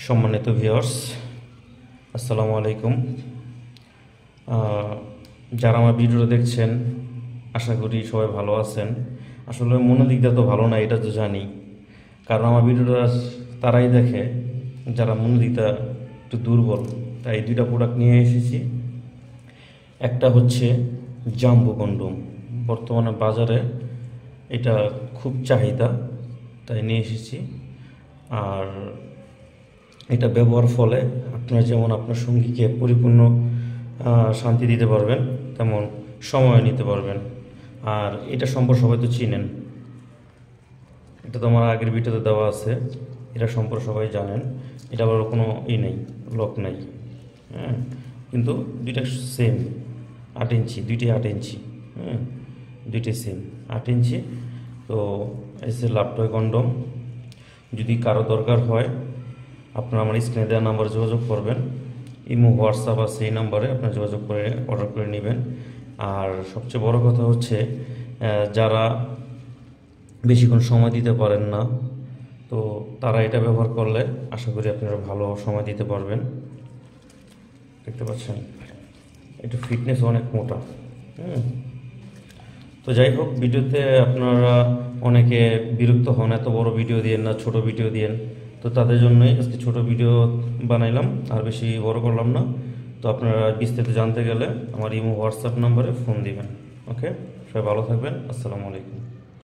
সম্মানিত ভিউয়ার্স, আসসালামু আলাইকুম। যারা আমার ভিডিওটা দেখছেন, আশা করি সবাই ভালো আছেন। আসলে মনের দিক দিয়ে তো ভালো না, এটা তো জানি, কারণ আমার ভিডিওটা তারাই দেখে যারা মনের দিকটা একটু দুর্বল। তাই এই দুইটা প্রোডাক্ট নিয়ে এসেছি। একটা হচ্ছে জাম্বো কন্ডোম, বর্তমানে বাজারে এটা খুব চাহিদা, তাই নিয়ে এসেছি। আর এটা ব্যবহার ফলে আপনার যেমন আপনার সঙ্গীকে পরিপূর্ণ শান্তি দিতে পারবেন, তেমন সময় নিতে পারবেন। আর এটা সম্পর্কে সবাই তো চিনেন, এটা তো আমার আগের ভিডিওতে দেওয়া আছে। এটা সম্পর্কে সবাই জানেন, এটা আবার কোনো নেই, লক নেই। হ্যাঁ, কিন্তু দুইটা সেম 8 ইঞ্চি, দুইটি 8 ইঞ্চি। হ্যাঁ, দুইটি সেম 8 ইঞ্চি। তো এসে লাভটয় কন্ডম, যদি কারো দরকার হয় আপনারা আমার স্ক্রিনে দেওয়া নাম্বারে যোগাযোগ করবেন। ইমো, হোয়াটসঅ্যাপ আছে, এই নাম্বারে আপনারা যোগাযোগ করে অর্ডার করে নেবেন। আর সবচেয়ে বড় কথা হচ্ছে, যারা বেশিক্ষণ সময় দিতে পারেন না, তো তারা এটা ব্যবহার করলে আশা করি আপনারা ভালো সময় দিতে পারবেন। দেখতে পাচ্ছেন, একটু ফিটনেস অনেক মোটা। তো যাই হোক, ভিডিওতে আপনারা অনেকে বিরক্ত হন, এত বড় ভিডিও দিয়েন না, ছোট ভিডিও দিয়েন। তো তাদের জন্যই আজকে ছোট ভিডিও বানাইলাম, আর বেশি বড় করলাম না। তো আপনারা বিস্তারিত জানতে গেলে আমার ইমো, হোয়াটসঅ্যাপ নাম্বারে ফোন দিবেন। ওকে, সবাই ভালো থাকবেন। আসসালামু আলাইকুম।